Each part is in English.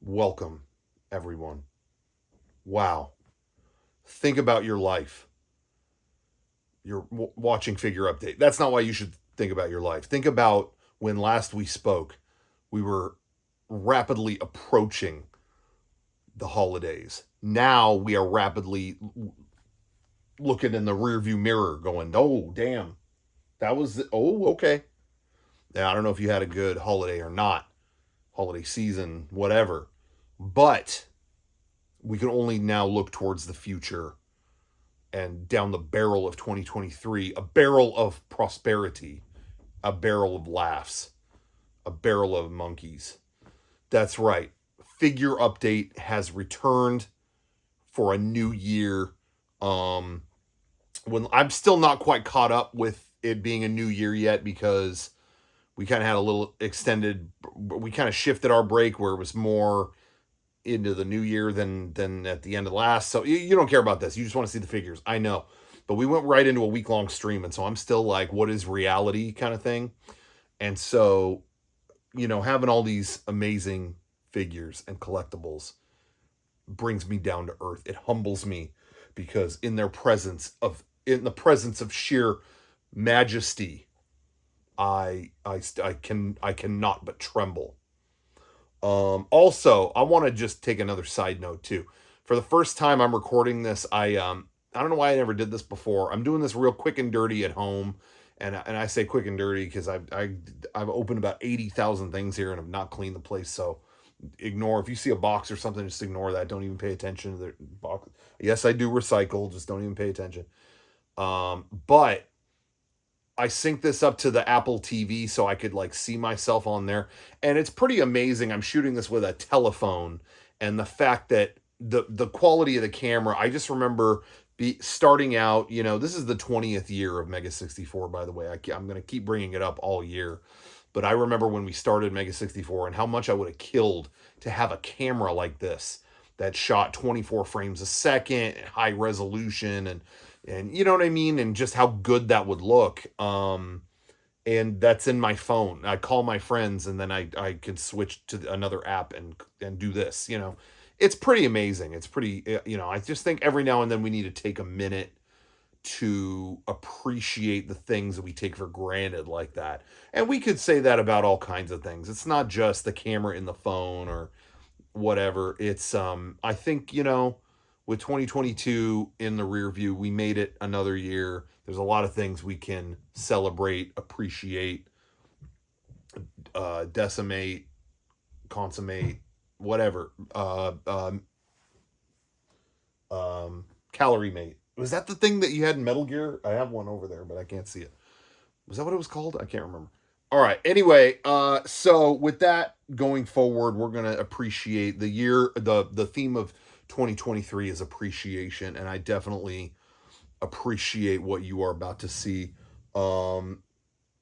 Welcome, everyone. Wow. Think about your life. You're watching Figure Update. That's not why you should think about your life. Think about when last we spoke, we were rapidly approaching the holidays. Now we are rapidly looking in the rearview mirror going, oh, damn. Okay. Now, I don't know if you had a good holiday or not, holiday season, whatever. But we can only now look towards the future and down the barrel of 2023, a barrel of prosperity, a barrel of laughs, a barrel of monkeys. That's right. Figure Update has returned for a new year. When I'm still not quite caught up with it being a new year yet because we kind of had a little extended. We kind of shifted our break where it was more into the new year than at the end of the last. So you don't care about this. You just want to see the figures. I know. But we went right into a week-long stream, and so I'm still like, what is reality kind of thing? And so, having all these amazing figures and collectibles brings me down to earth. It humbles me because in the presence of sheer majesty, I cannot but tremble. Also, I want to just take another side note too. For the first time I'm recording this, I don't know why I never did this before. I'm doing this real quick and dirty at home, and I say quick and dirty because I've opened about 80,000 things here and have not cleaned the place. So ignore if you see a box or something, just ignore that. Don't even pay attention to the box. Yes, I do recycle, just don't even pay attention. But I sync this up to the Apple TV so I could see myself on there. And it's pretty amazing. I'm shooting this with a telephone, and the fact that the quality of the camera, I just remember starting out, this is the 20th year of Mega 64, by the way. I'm going to keep bringing it up all year. But I remember when we started Mega 64 and how much I would have killed to have a camera like this that shot 24 frames a second, high resolution, and you know what I mean? And just how good that would look. And that's in my phone. I call my friends and then I can switch to another app and do this, It's pretty amazing. It's pretty, I just think every now and then we need to take a minute to appreciate the things that we take for granted like that. And we could say that about all kinds of things. It's not just the camera in the phone or whatever. It's, I think, with 2022 in the rear view, we made it another year. There's a lot of things we can celebrate, appreciate, decimate, consummate, whatever. Calorie mate. Was that the thing that you had in Metal Gear? I have one over there, but I can't see it. Was that what it was called? I can't remember. All right. Anyway, so with that going forward, we're going to appreciate the year. The theme of 2023 is appreciation, and I definitely appreciate what you are about to see. We're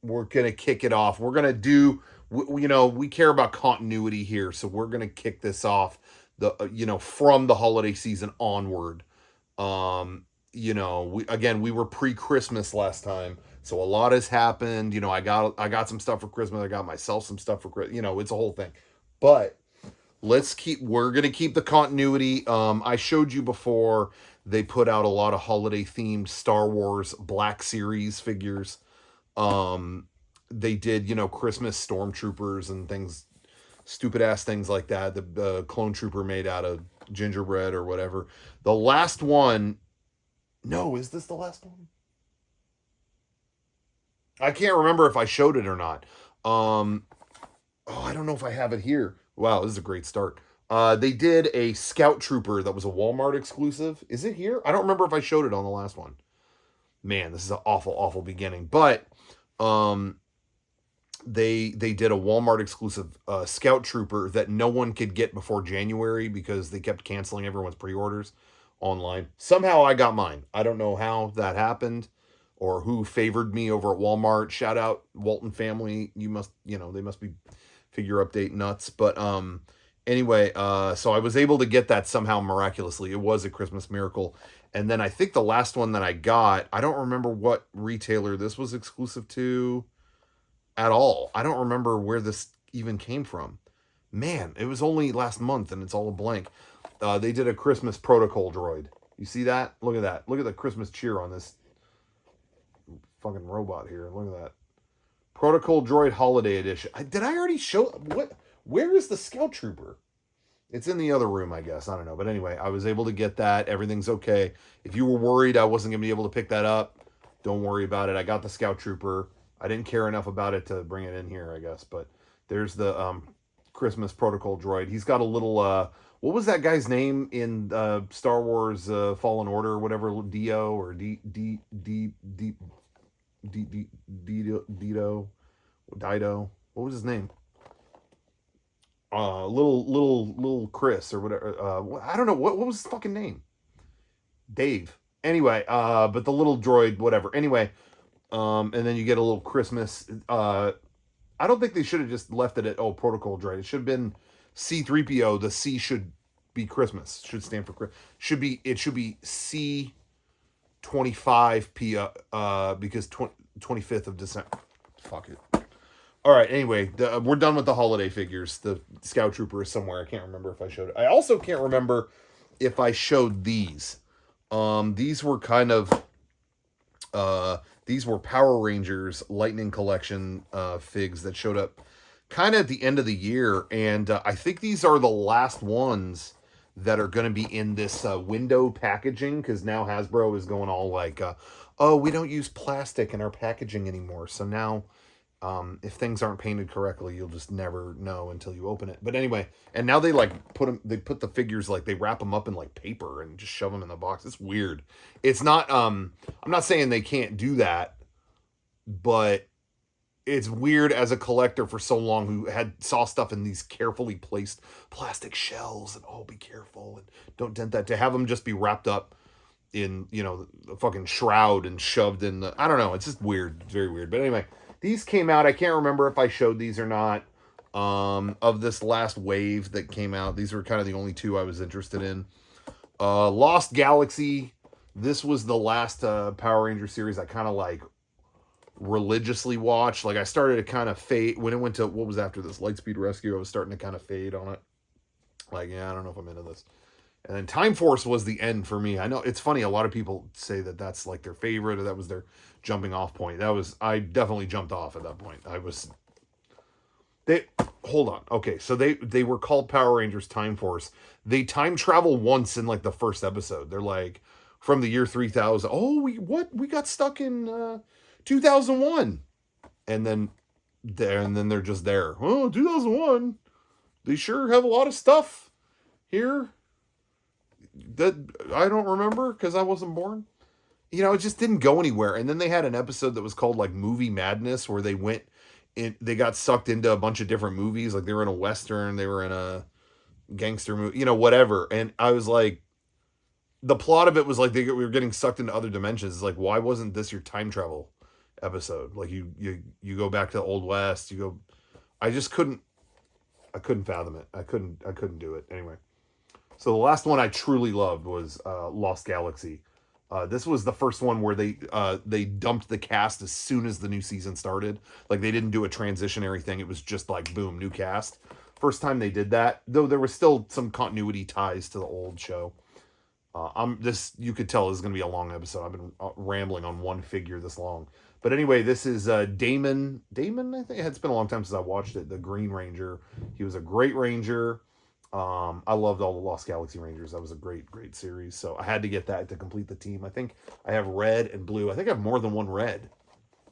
going to kick it off. We're going to do, we care about continuity here, so we're going to kick this off from the holiday season onward. We were pre-Christmas last time, so a lot has happened. I got some stuff for Christmas. I got myself some stuff for Christmas. It's a whole thing. But we're going to keep the continuity. I showed you before, they put out a lot of holiday themed Star Wars Black Series figures. They did, Christmas stormtroopers and things, stupid ass things like that. The clone trooper made out of gingerbread or whatever. The last one, no, is this the last one? I can't remember if I showed it or not. I don't know if I have it here. Wow, this is a great start. They did a Scout Trooper that was a Walmart exclusive. Is it here? I don't remember if I showed it on the last one. Man, this is an awful, awful beginning. But they did a Walmart exclusive Scout Trooper that no one could get before January because they kept canceling everyone's pre-orders online. Somehow I got mine. I don't know how that happened or who favored me over at Walmart. Shout out Walton family. They must be Figure Update nuts. But anyway, so I was able to get that somehow miraculously. It was a Christmas miracle. And then I think the last one that I got, I don't remember what retailer this was exclusive to at all. I don't remember where this even came from. Man, it was only last month and it's all a blank. They did a Christmas protocol droid. You see that? Look at that. Look at the Christmas cheer on this fucking robot here. Look at that. Protocol droid holiday edition. Did I already show what? Where is the Scout Trooper? It's in the other room, I guess. I don't know. But anyway, I was able to get that. Everything's okay. If you were worried I wasn't going to be able to pick that up, don't worry about it. I got the Scout Trooper. I didn't care enough about it to bring it in here, I guess. But there's the Christmas protocol droid. He's got a little, what was that guy's name in Star Wars Fallen Order or whatever? Dio or Dido. What was his name? Little Chris or whatever. I don't know what was his fucking name. Dave. Anyway, but the little droid, whatever. Anyway, and then you get a little Christmas. I don't think they should have just left it at protocol droid. It should have been C-3PO. The C should be Christmas. Should stand for Christmas. It should be C-25P because 25th of December. Fuck it. All right, anyway, we're done with the holiday figures. The Scout Trooper is somewhere. I can't remember if I showed it. I also can't remember if I showed these. These were kind of... these were Power Rangers Lightning Collection figs that showed up kind of at the end of the year. And I think these are the last ones that are going to be in this window packaging. Because now Hasbro is going all like, oh, we don't use plastic in our packaging anymore. So now... if things aren't painted correctly, you'll just never know until you open it. But anyway, and now they put the figures, like they wrap them up in like paper and just shove them in the box. It's weird. It's not, I'm not saying they can't do that, but it's weird as a collector for so long who saw stuff in these carefully placed plastic shells and be careful and don't dent that, to have them just be wrapped up in, the fucking shroud and shoved in I don't know. It's just weird. It's very weird. But anyway, these came out. I can't remember if I showed these or not. Of this last wave that came out, these were kind of the only two I was interested in. Lost Galaxy. This was the last Power Ranger series I kind of like religiously watched. Like I started to kind of fade when it went to what was after this, Lightspeed Rescue. I was starting to kind of fade on it. Like, yeah, I don't know if I'm into this. And then Time Force was the end for me. I know it's funny. A lot of people say that that's like their favorite or that was their jumping off point. I definitely jumped off at that point. Hold on. Okay. So they were called Power Rangers Time Force. They time travel once in like the first episode. They're like from the year 3000. Oh, we got stuck in 2001. And then they're just there. Oh, 2001. They sure have a lot of stuff here that I don't remember because I wasn't born. It just didn't go anywhere. And then they had an episode that was called like Movie Madness, where they got sucked into a bunch of different movies. Like they were in a Western, they were in a gangster movie, whatever. And I was like, the plot of it was like we were getting sucked into other dimensions. It's like, why wasn't this your time travel episode? Like you go back to the Old West, I couldn't fathom it. I couldn't do it. Anyway. So the last one I truly loved was Lost Galaxy. This was the first one where they dumped the cast as soon as the new season started. Like they didn't do a transitionary thing. It was just like, boom, new cast. First time they did that, though there was still some continuity ties to the old show. You could tell this is going to be a long episode. I've been rambling on one figure this long. But anyway, this is Damon. Damon, I think it's been a long time since I watched it. The Green Ranger. He was a great Ranger. I loved all the Lost Galaxy Rangers. That was a great series. So I had to get that to complete the team. I think I have red and blue. I think I have more than one red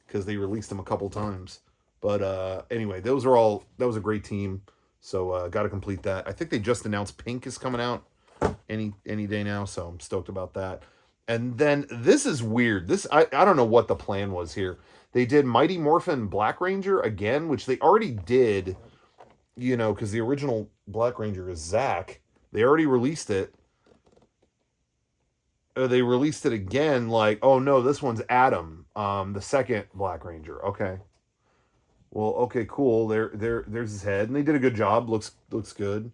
because they released them a couple times. But anyway, that was a great team. So got to complete that. I think they just announced Pink is coming out any day now. So I'm stoked about that. And then this is weird. I don't know what the plan was here. They did Mighty Morphin Black Ranger again, which they already did, because the original Black Ranger is Zach. They already released it. They released it again, like, oh no, this one's Adam, the second Black Ranger. Okay. Well, okay, cool. There's his head, and they did a good job. Looks good.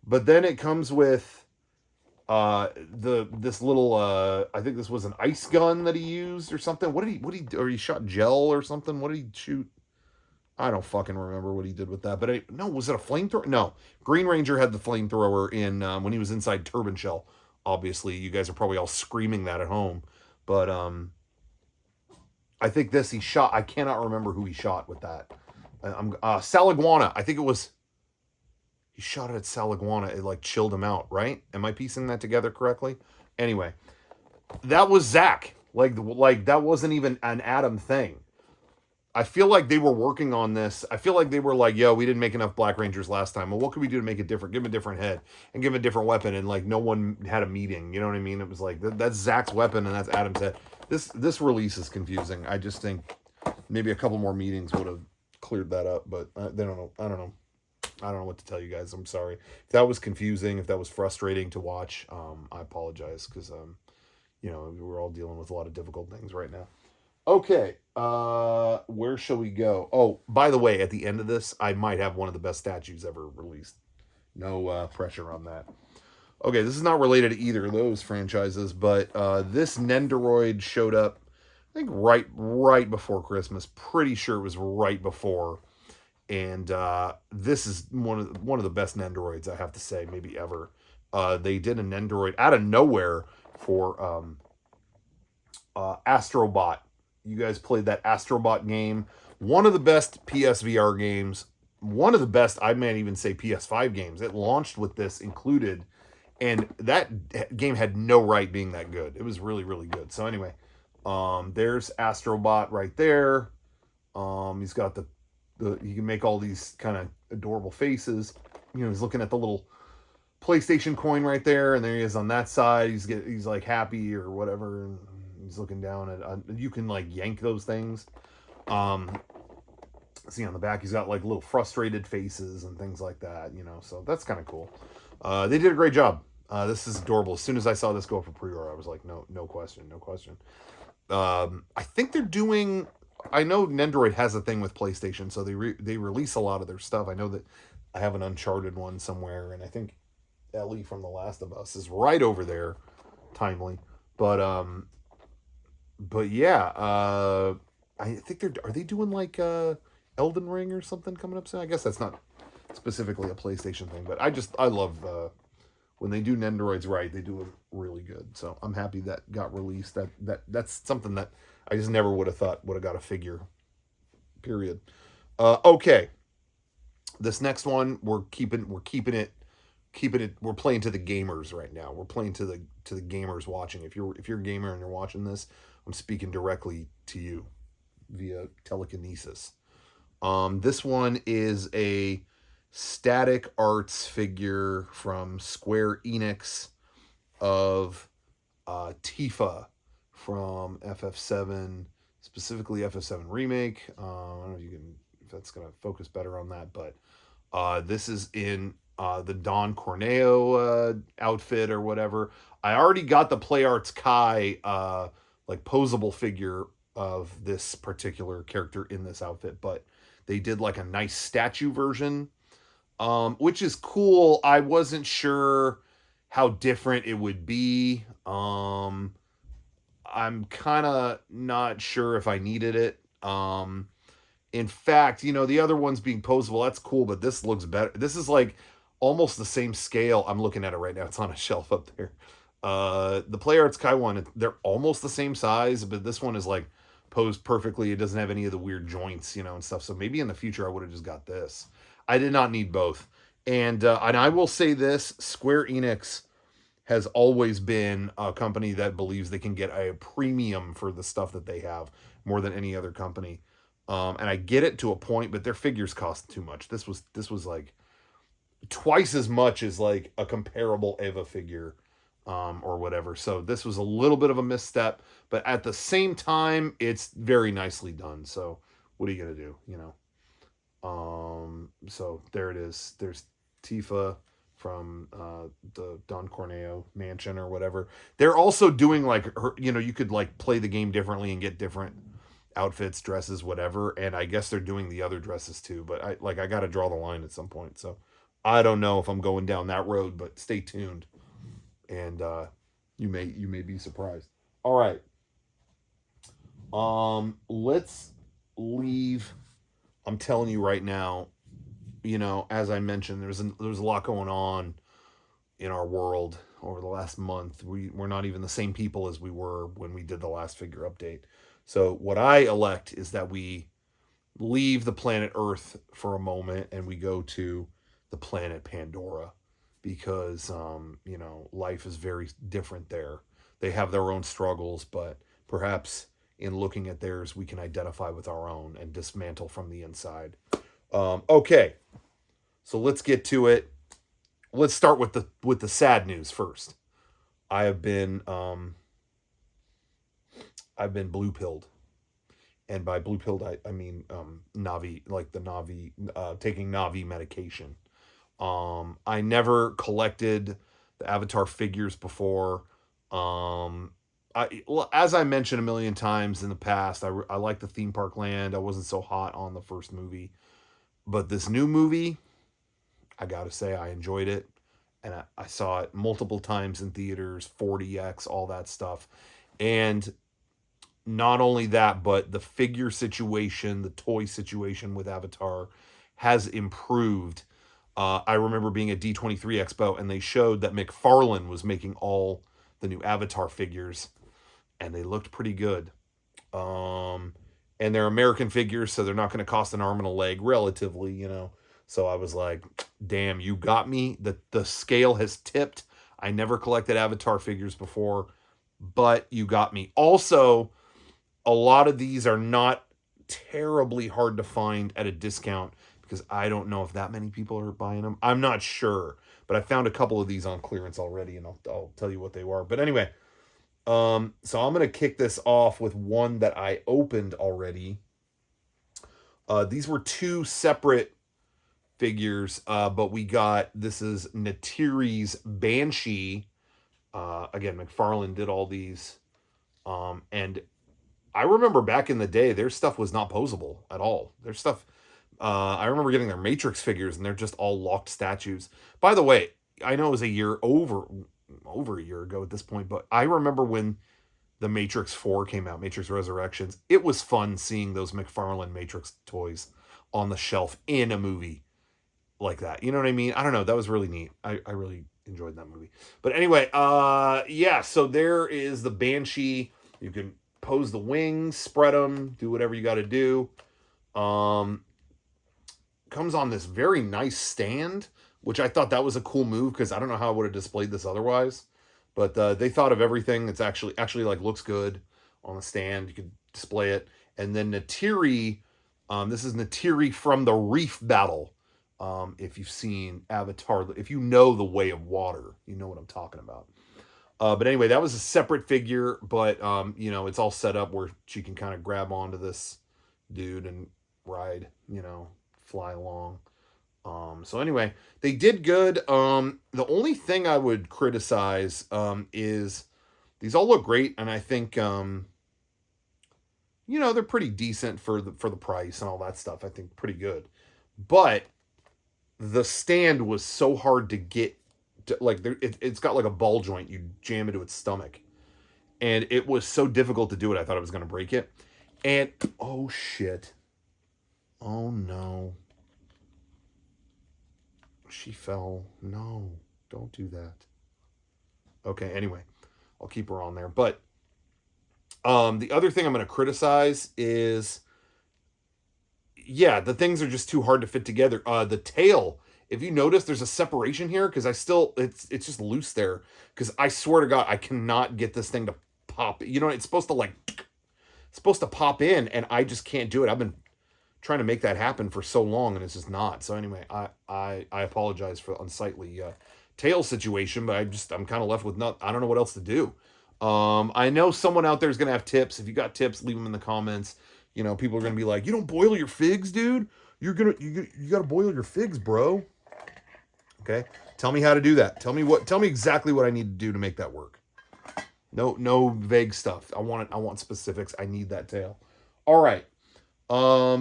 But then it comes with this little I think this was an ice gun that he used or something. What did he or he shot gel or something? What did he shoot? I don't fucking remember what he did with that. But no, was it a flamethrower? No. Green Ranger had the flamethrower in when he was inside Turban Shell. Obviously, you guys are probably all screaming that at home. But I think this he shot. I cannot remember who he shot with that. Saliguana. I think it was. He shot it at Saliguana. It like chilled him out, right? Am I piecing that together correctly? Anyway, that was Zach. Like that wasn't even an Adam thing. I feel like they were working on this. I feel like they were like, yo, we didn't make enough Black Rangers last time. Well, what could we do to make it different? Give him a different head and give him a different weapon. And like no one had a meeting. You know what I mean? It was like, that's Zach's weapon and that's Adam's head. This release is confusing. I just think maybe a couple more meetings would have cleared that up. But they don't know. I don't know. I don't know what to tell you guys. I'm sorry. If that was confusing, if that was frustrating to watch, I apologize because, you know, we're all dealing with a lot of difficult things right now. Okay, where shall we go? Oh, by the way, at the end of this, I might have one of the best statues ever released. No pressure on that. Okay, this is not related to either of those franchises, but this Nendoroid showed up, I think right before Christmas. Pretty sure it was right before. And this is one of the best Nendoroids, I have to say, maybe ever. They did a Nendoroid out of nowhere for Astrobot. You guys played that Astrobot game. One of the best PSVR games. One of the best, I might even say, PS5 games. It launched with this included. And that game had no right being that good. It was really, really good. So anyway, there's Astrobot right there. He's got the you can make all these kind of adorable faces. You know, he's looking at the little PlayStation coin right there, and there he is on that side. He's like happy or whatever, and he's looking down at. You can like yank those things. See on the back, he's got like little frustrated faces and things like that. You know, so that's kind of cool. They did a great job. This is adorable. As soon as I saw this go up for pre-order, I was like, no question. I think they're doing. I know Nendoroid has a thing with PlayStation, so they release a lot of their stuff. I know that I have an Uncharted one somewhere, and I think Ellie from The Last of Us is right over there, timely. But yeah, I think are they doing like Elden Ring or something coming up soon? I guess that's not specifically a PlayStation thing, but I love when they do Nendoroids right, they do it really good. So I'm happy that got released. That's something that I just never would have thought would have got a figure. Period. Okay. This next one we're keeping it. We're playing to the gamers right now. We're playing to the gamers watching. If you're a gamer and you're watching this, I'm speaking directly to you via telekinesis. This one is a static arts figure from Square Enix of Tifa from FF7, specifically FF7 Remake. I don't know if that's going to focus better on that, but this is in the Don Corneo outfit or whatever. I already got the Play Arts Kai like posable figure of this particular character in this outfit, but they did like a nice statue version, which is cool. I wasn't sure how different it would be. I'm kind of not sure if I needed it. In fact, you know, the other ones being posable, that's cool, but this looks better. This is like almost the same scale. I'm looking at it right now. It's on a shelf up there. The Play Arts Kai one, they're almost the same size, but this one is like posed perfectly. It doesn't have any of the weird joints, you know, and stuff. So maybe in the future I would have just got this. I did not need both. And I will say this, Square Enix has always been a company that believes they can get a premium for the stuff that they have more than any other company. And I get it to a point, but their figures cost too much. This was like twice as much as like a comparable Eva figure, or whatever. So this was a little bit of a misstep, but at the same time, it's very nicely done. So what are you going to do? You know? So there it is. There's Tifa from the Don Corneo mansion or whatever. They're also doing like her, you know, you could like play the game differently and get different outfits, dresses, whatever. And I guess they're doing the other dresses too, but I got to draw the line at some point. So I don't know if I'm going down that road, but stay tuned. And you may be surprised. All right. Let's leave I'm telling you right now, you know, as I mentioned, there's a lot going on in our world over the last month. We're not even the same people as we were when we did the last figure update. So what I elect is that we leave the planet Earth for a moment and we go to the planet Pandora because you know, life is very different there. They have their own struggles, but perhaps in looking at theirs, we can identify with our own and dismantle from the inside. Okay, so let's get to it. Let's start with the sad news first. I have been I've been blue pilled, and by blue pilled I mean Navi, like the Navi, taking Navi medication. I never collected the Avatar figures before. Well, as I mentioned a million times in the past, I like the theme park land. I wasn't so hot on the first movie, but this new movie, I gotta say, I enjoyed it, and I saw it multiple times in theaters, 40x, all that stuff, and not only that, but the figure situation, the toy situation with Avatar has improved. I remember being at D23 Expo and they showed that McFarlane was making all the new Avatar figures, and they looked pretty good. And they're American figures, so they're not going to cost an arm and a leg, relatively, you know. So I was like, damn, you got me. The scale has tipped. I never collected Avatar figures before, but you got me. Also, a lot of these are not terribly hard to find at a discount because I don't know if that many people are buying them. I'm not sure, but I found a couple of these on clearance already, and I'll tell you what they were. But anyway, so I'm going to kick this off with one that I opened already. These were two separate figures, but we got, this is Neytiri's Banshee. Again, McFarlane did all these. And I remember back in the day, their stuff was not posable at all. Their stuff, I remember getting their Matrix figures, and they're just all locked statues. By the way, I know it was a year over a year ago at this point, but I remember when the Matrix 4 came out, Matrix Resurrections, it was fun seeing those McFarlane Matrix toys on the shelf in a movie like that. You know what I mean? I don't know. That was really neat. I really enjoyed that movie. But anyway, yeah, so there is the Banshee. You can pose the wings, spread them, do whatever you got to do. Comes on this very nice stand, which I thought that was a cool move because I don't know how I would have displayed this otherwise. But they thought of everything. It's actually like looks good on the stand. You can display it. And then Neytiri, this is Neytiri from the Reef Battle. If you've seen Avatar, if you know the Way of Water, you know what I'm talking about. But anyway, that was a separate figure, but you know, it's all set up where she can kind of grab onto this dude and ride, you know, fly along. So anyway, they did good. The only thing I would criticize is these all look great, and I think you know, they're pretty decent for the price and all that stuff. I think pretty good. But the stand was so hard to get to, like it's got like a ball joint you jam into its stomach, and it was so difficult to do it. I thought I was going to break it, and oh shit, oh no, she fell. No, don't do that. Okay, anyway, I'll keep her on there. But the other thing I'm going to criticize is, yeah, the things are just too hard to fit together. The tail, if you notice, there's a separation here because it's just loose there. Because I swear to God, I cannot get this thing to pop. You know, it's supposed to pop in, and I just can't do it. I've been trying to make that happen for so long, and it's just not. So anyway, I apologize for the unsightly tail situation, but I'm kind of left with I don't know what else to do. I know someone out there is going to have tips. If you got tips, leave them in the comments. You know, people are going to be like, you don't boil your figs, dude. You got to boil your figs, bro. Okay. Tell me how to do that. Tell me exactly what I need to do to make that work. No vague stuff. I want specifics. I need that tail. All right.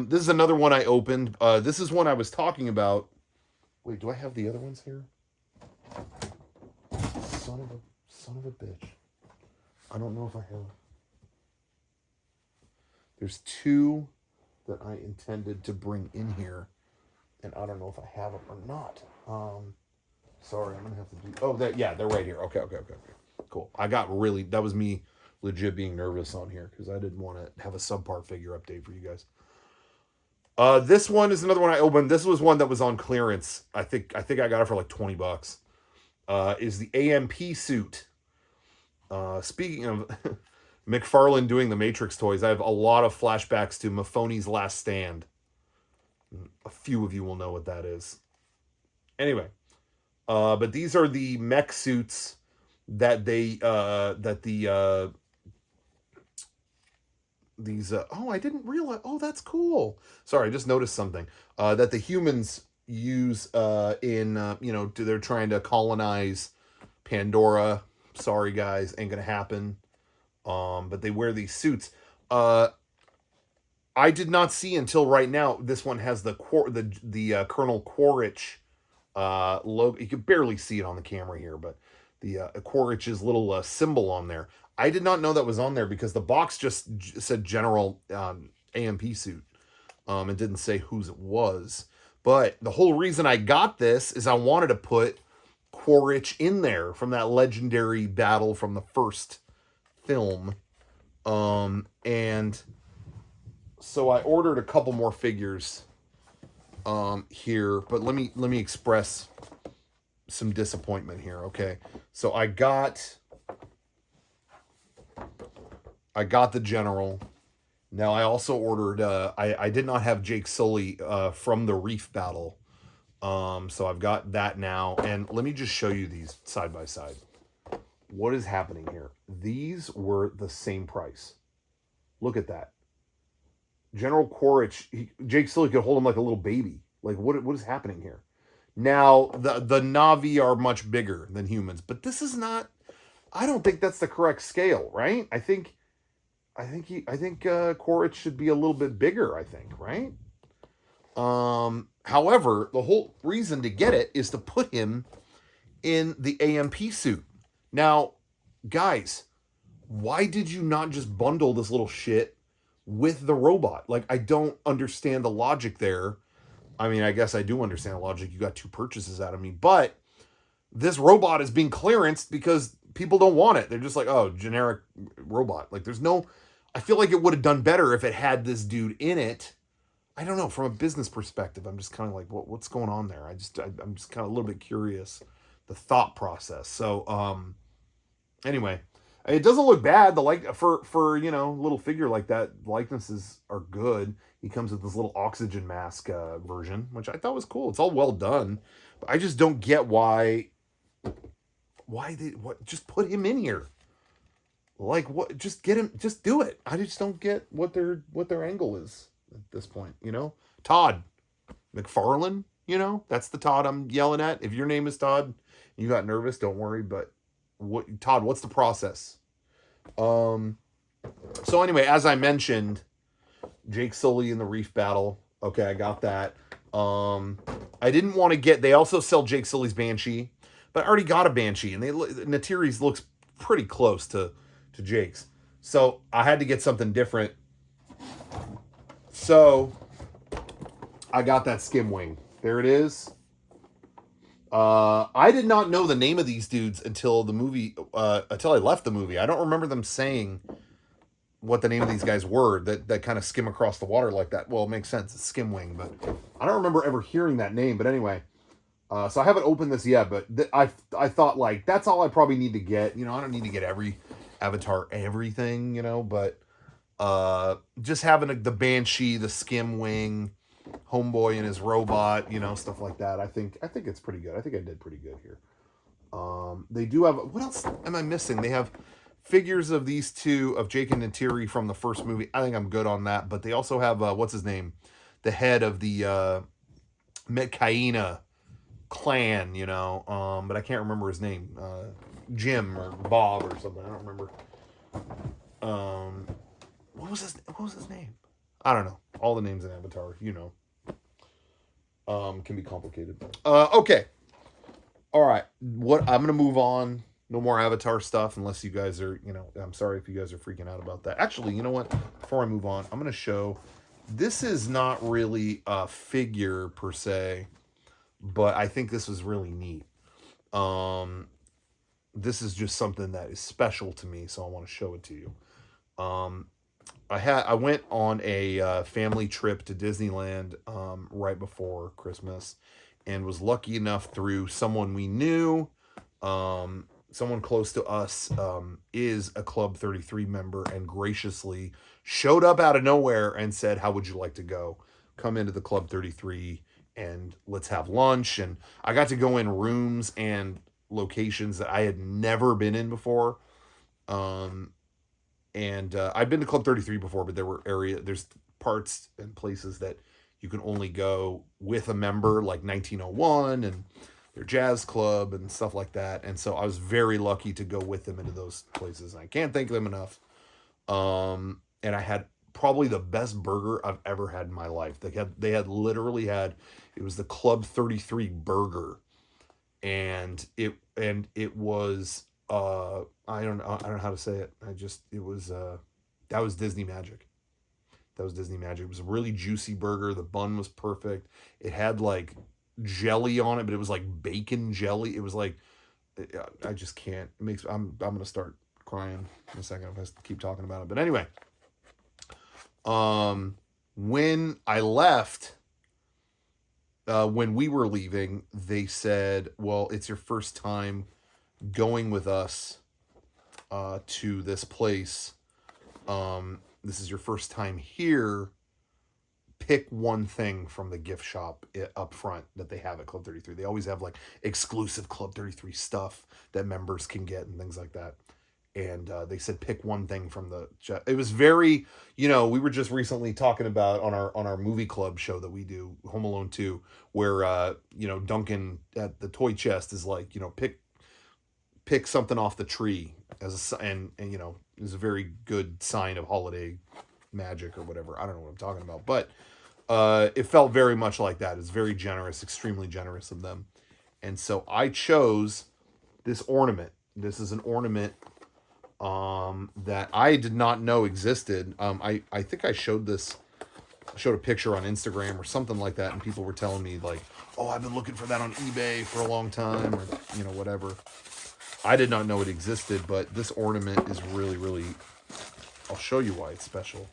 This is another one I opened. This is one I was talking about. Wait, do I have the other ones here? Son of a bitch. I don't know if I have. There's two that I intended to bring in here, and I don't know if I have them or not. Sorry, I'm gonna have to do. Oh, they're right here. Okay, cool. That was me legit being nervous on here because I didn't want to have a subpar figure update for you guys. This one is another one I opened. This was one that was on clearance. I think I got it for like $20. Is the AMP suit. Speaking of McFarlane doing the Matrix toys, I have a lot of flashbacks to Mafoni's Last Stand. A few of you will know what that is. Anyway, but these are the mech suits that I didn't realize. Oh, that's cool. Sorry, I just noticed something. That the humans use they're trying to colonize Pandora. Sorry guys, ain't gonna happen. But they wear these suits. I did not see until right now. This one has the Colonel Quaritch logo. You can barely see it on the camera here, but the Quaritch's little symbol on there. I did not know that was on there because the box just said General AMP suit. It didn't say whose it was. But the whole reason I got this is I wanted to put Quaritch in there from that legendary battle from the first film. And so I ordered a couple more figures here, but let me express some disappointment here, okay? So I got the General. Now I also ordered I did not have Jake Sully from the Reef battle. So I've got that now, and let me just show you these side by side. What is happening here? These were the same price. Look at that. General Quaritch, Jake Sully could hold him like a little baby. Like, what is happening here? Now, the Na'vi are much bigger than humans, but this is not, I don't think that's the correct scale, right? I think Quaritch should be a little bit bigger, I think, right? However, the whole reason to get it is to put him in the AMP suit. Now, guys, why did you not just bundle this little shit with the robot? Like, I don't understand the logic there. I mean, I guess I do understand the logic. You got two purchases out of me, but this robot is being clearanced because people don't want it. They're just like, oh, generic robot. Like, I feel like it would have done better if it had this dude in it. I don't know. From a business perspective, I'm just kind of like, what's going on there? I'm just kind of a little bit curious, the thought process. So, anyway, it doesn't look bad. For little figure like that, likenesses are good. He comes with this little oxygen mask version, which I thought was cool. It's all well done, but I just don't get why just put him in here. Like, what? Just get him. Just do it. I just don't get what their angle is at this point. Todd McFarlane. That's the Todd I'm yelling at. If your name is Todd, you got nervous. Don't worry. But Todd? What's the process? So anyway, as I mentioned, Jake Sully in the Reef battle. Okay, I got that. I didn't want to get. They also sell Jake Sully's Banshee, but I already got a Banshee, and Natiri's looks pretty close to Jake's. So I had to get something different. So I got that Skimwing. There it is. I did not know the name of these dudes until the movie, until I left the movie. I don't remember them saying what the name of these guys were that kind of skim across the water like that. Well, it makes sense. It's Skimwing, but I don't remember ever hearing that name. But anyway, so I haven't opened this yet, but I thought, like, that's all I probably need to get. I don't need to get every Avatar everything, but just having the Banshee, the Skimwing, Homeboy and his robot, stuff like that. I think it's pretty good. I think I did pretty good here. They do have, what else am I missing? They have figures of these two, of Jake and Neytiri from the first movie. I think I'm good on that. But they also have, what's his name? The head of the Metcaina clan, but I can't remember his name. Jim or Bob or something. I don't remember. What was his name? I don't know. All the names in Avatar, can be complicated. Okay. All right. I'm going to move on. No more Avatar stuff unless you guys are, I'm sorry if you guys are freaking out about that. Actually, you know what? Before I move on, I'm going to show This is not really a figure per se, but I think this was really neat. Um, this is just something that is special to me, so I want to show it to you. Um, I went on a family trip to Disneyland right before Christmas, and was lucky enough through someone we knew, someone close to us, is a Club 33 member, and graciously showed up out of nowhere and said, "How would you like to go? Come into the Club 33 and let's have lunch." And I got to go in rooms and locations that I had never been in before. Um, and I've been to Club 33 before, but there's parts and places that you can only go with a member, like 1901 and their jazz club and stuff like that. And so I was very lucky to go with them into those places. And I can't thank them enough. And I had probably the best burger I've ever had in my life. They had literally had, it was the Club 33 burger, and it was I don't know how to say it. It was that was Disney magic. That was Disney magic. It was a really juicy burger. The bun was perfect. It had like jelly on it, but it was like bacon jelly. It was like, I just can't. It makes I'm gonna start crying in a second if I keep talking about it. But anyway, when I left, when we were leaving, they said, "Well, it's your first time going with us to this place. This is your first time here. Pick one thing from the gift shop up front that they have at Club 33. They always have like exclusive Club 33 stuff that members can get and things like that." And they said pick one thing from the. It was very, we were just recently talking about on our movie club show that we do, Home Alone 2, where Duncan at the toy chest is like, pick something off the tree and is a very good sign of holiday magic or whatever. I don't know what I'm talking about, but it felt very much like that. It's very generous, extremely generous of them. And so I chose this ornament. This is an ornament that I did not know existed. I think I showed a picture on Instagram or something like that, and people were telling me like, "Oh, I've been looking for that on eBay for a long time," or whatever. I did not know it existed, but this ornament is really, really. I'll show you why it's special.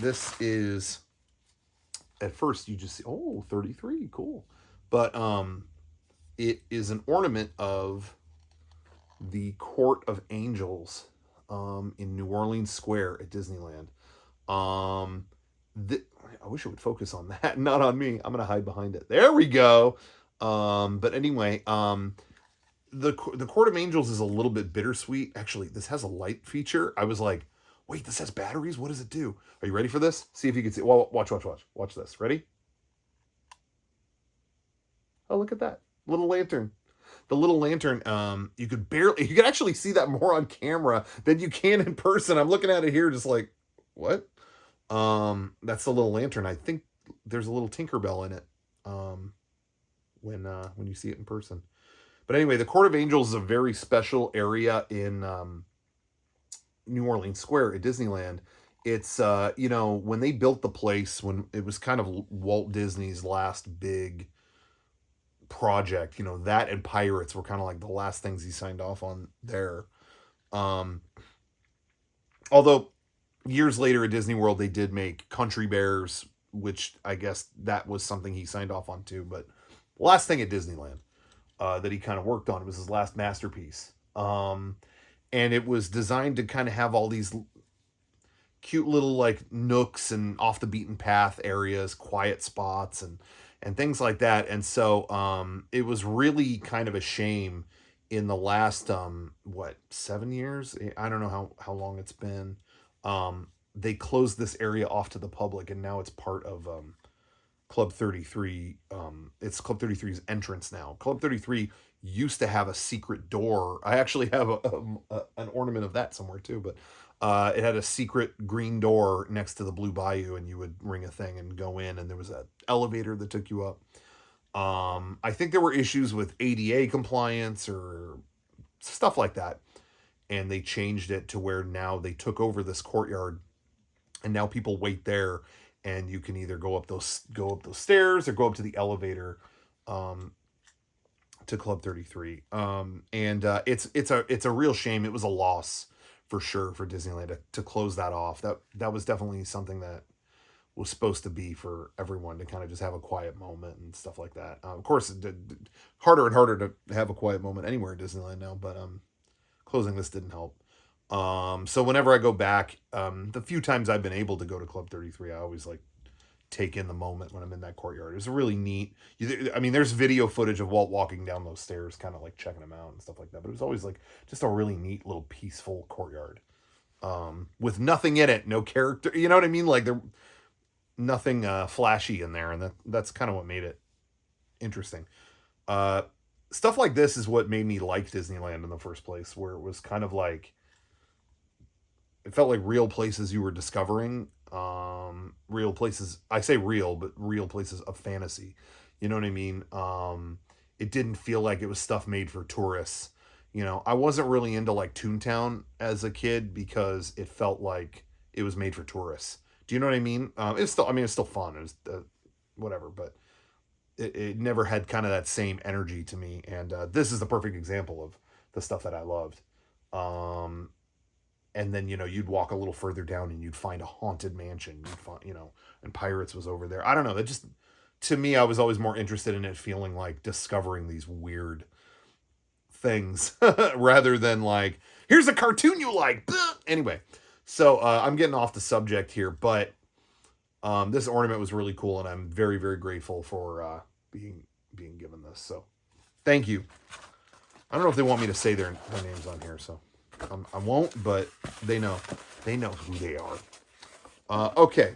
This is, at first you just see, 33, cool, but it is an ornament of the Court of Angels in New Orleans Square at Disneyland. I wish it would focus on that, not on me. I'm gonna hide behind it. There we go. But anyway, the Court of Angels is a little bit bittersweet. Actually, this has a light feature. I was like, wait, this has batteries? What does it do? Are you ready for this? See if you can see. Well, watch. Watch this. Ready? Oh, look at that little lantern. The little lantern, you could actually see that more on camera than you can in person. I'm looking at it here just like, what? That's the little lantern. I think there's a little Tinkerbell in it when you see it in person. But anyway, the Court of Angels is a very special area in New Orleans Square at Disneyland. It's when they built the place, when it was kind of Walt Disney's last big project, that and Pirates were kind of like the last things he signed off on there. Although years later at Disney World they did make Country Bears, which I guess that was something he signed off on too. But last thing at Disneyland that he kind of worked on, it was his last masterpiece. And it was designed to kind of have all these cute little like nooks and off the beaten path areas, quiet spots and things like that. And so it was really kind of a shame in the last 7 years, I don't know how long it's been, they closed this area off to the public, and now it's part of Club 33. It's Club 33's entrance now. Club 33 used to have a secret door. I actually have an ornament of that somewhere too, but it had a secret green door next to the Blue Bayou, and you would ring a thing and go in, and there was an elevator that took you up. I think there were issues with ADA compliance or stuff like that, and they changed it to where now they took over this courtyard And now people wait there, and you can either go up those stairs or go up to the elevator to Club 33. It's a real shame. It was a loss for sure for Disneyland to close that off. That was definitely something that was supposed to be for everyone to kind of just have a quiet moment and stuff like that. Of course, harder and harder to have a quiet moment anywhere at Disneyland now, but closing this didn't help. So whenever I go back, the few times I've been able to go to Club 33, I always like take in the moment when I'm in that courtyard. It's really neat. I mean, there's video footage of Walt walking down those stairs, kind of like checking them out and stuff like that. But it was always like just a really neat little peaceful courtyard, with nothing in it, no character. You know what I mean? Like there, nothing flashy in there, and that's kind of what made it interesting. Stuff like this is what made me like Disneyland in the first place, where it was kind of like, it felt like real places you were discovering. Real places, I say real, but real places of fantasy. You know what I mean? It didn't feel like it was stuff made for tourists. You know, I wasn't really into like Toontown as a kid because it felt like it was made for tourists. Do you know what I mean? It's still fun. It was whatever, but it never had kind of that same energy to me. And this is the perfect example of the stuff that I loved. And then, you know, you'd walk a little further down and you'd find a haunted mansion. You'd find, you know, and Pirates was over there. I don't know. That just, to me, I was always more interested in it feeling like discovering these weird things rather than like, here's a cartoon you like. Anyway, so I'm getting off the subject here, but this ornament was really cool, and I'm very, very grateful for being given this. So thank you. I don't know if they want me to say their names on here, so I won't, but they know who they are. Okay,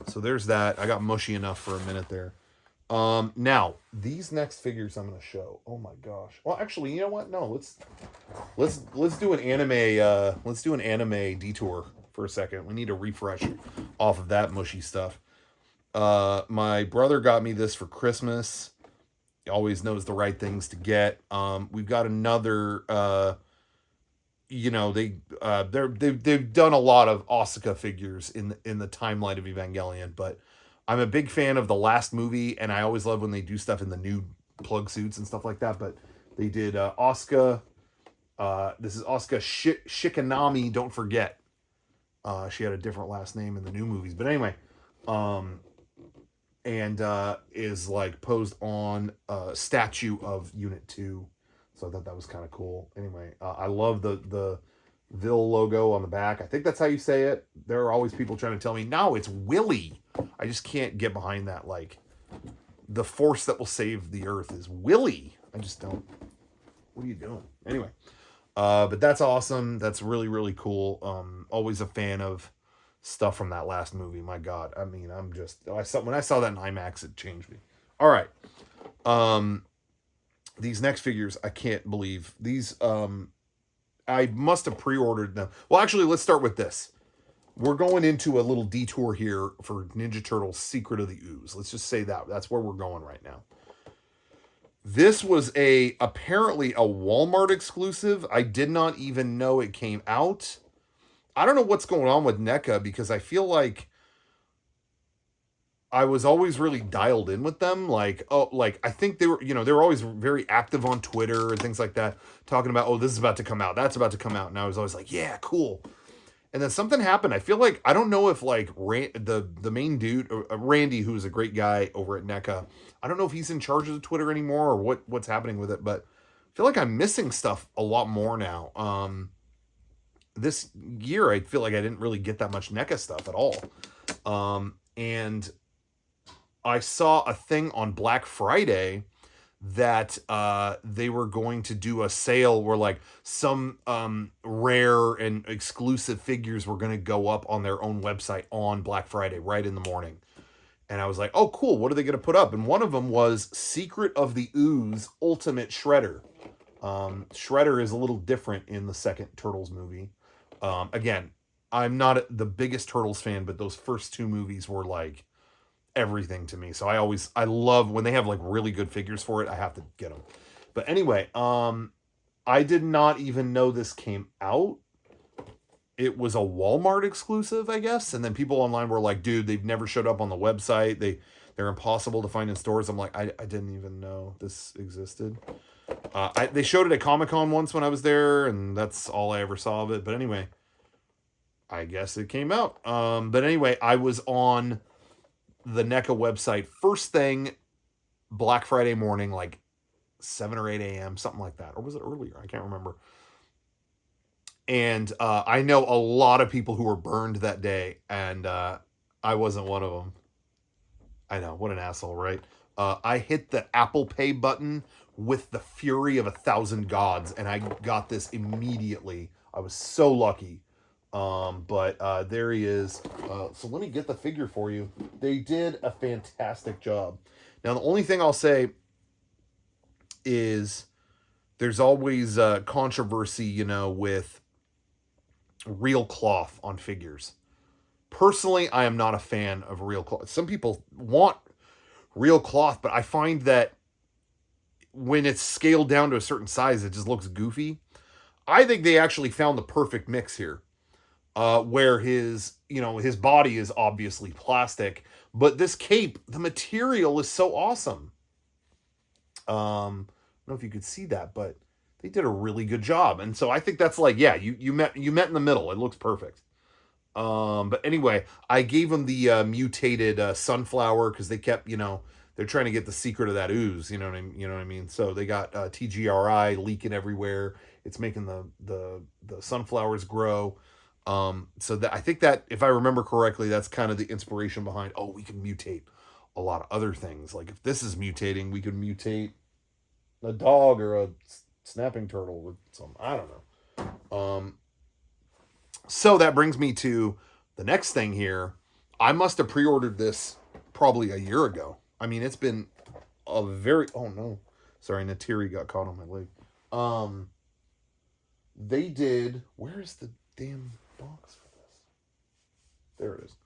so there's that. I got mushy enough for a minute there. Now these next figures I'm going to show. Oh my gosh. Well, actually, you know what? No, let's do an anime. Let's do an anime detour for a second. We need a refresh off of that mushy stuff. My brother got me this for Christmas. He always knows the right things to get. We've got another. You know, they've done a lot of Asuka figures in the timeline of Evangelion, but I'm a big fan of the last movie, and I always love when they do stuff in the new plug suits and stuff like that. But they did Asuka. This is Asuka Shikanami. Don't forget, she had a different last name in the new movies, but anyway, and is like posed on a statue of Unit 2. So I thought that was kind of cool. Anyway, I love the Vil logo on the back. I think that's how you say it. There are always people trying to tell me, no, it's Willy. I just can't get behind that. Like, the force that will save the earth is Willy. I just don't. What are you doing? Anyway, but that's awesome. That's really, really cool. Always a fan of stuff from that last movie. My God. I mean, when I saw that in IMAX, it changed me. All right. These next figures, I can't believe. These, I must have pre-ordered them. Well, actually, let's start with this. We're going into a little detour here for Ninja Turtles Secret of the Ooze. Let's just say that. That's where we're going right now. This was apparently a Walmart exclusive. I did not even know it came out. I don't know what's going on with NECA, because I feel like I was always really dialed in with them. Like, I think they were always very active on Twitter and things like that, talking about, oh, this is about to come out, that's about to come out. And I was always like, yeah, cool. And then something happened. I feel like, I don't know if like the main dude, Randy, who's a great guy over at NECA, I don't know if he's in charge of the Twitter anymore or what's happening with it, but I feel like I'm missing stuff a lot more now. This year, I feel like I didn't really get that much NECA stuff at all. And I saw a thing on Black Friday that they were going to do a sale where like some rare and exclusive figures were going to go up on their own website on Black Friday right in the morning. And I was like, oh, cool. What are they going to put up? And one of them was Secret of the Ooze Ultimate Shredder. Shredder is a little different in the second Turtles movie. Again, I'm not the biggest Turtles fan, but those first two movies were like everything to me. So I love when they have like really good figures for it. I have to get them. But anyway, I did not even know this came out. it was a Walmart exclusive, I guess. And then people online were like, dude, they've never showed up on the website. They're impossible to find in stores. I'm like, I didn't even know this existed. They showed it at Comic-Con once when I was there, and that's all I ever saw of it. But anyway, I guess it came out. But anyway, I was on the NECA website first thing Black Friday morning, like 7 or 8 a.m., something like that. Or was it earlier? I can't remember. And I know a lot of people who were burned that day, and I wasn't one of them. I know, what an asshole, right? I hit the Apple Pay button with the fury of 1,000 gods, and I got this immediately. I was so lucky. But there he is. So let me get the figure for you. They did a fantastic job. Now, the only thing I'll say is there's always controversy, with real cloth on figures. Personally, I am not a fan of real cloth. Some people want real cloth, but I find that when it's scaled down to a certain size, it just looks goofy. I think they actually found the perfect mix here. Where his body is obviously plastic, but this cape, the material is so awesome. I don't know if you could see that, but they did a really good job. And so I think that's like, yeah, you met in the middle. It looks perfect. But anyway, I gave them the mutated sunflower because they kept, they're trying to get the secret of that ooze. You know what I mean? So they got TGRI leaking everywhere. It's making the sunflowers grow. So that I think that if I remember correctly, that's kind of the inspiration behind, we can mutate a lot of other things. Like if this is mutating, we could mutate a dog or a snapping turtle with some, I don't know. So that brings me to the next thing here. I must have pre-ordered this probably a year ago. I mean, it's been oh no. Sorry, Natiri got caught on my leg. They did, where's the damn box for this? There it is.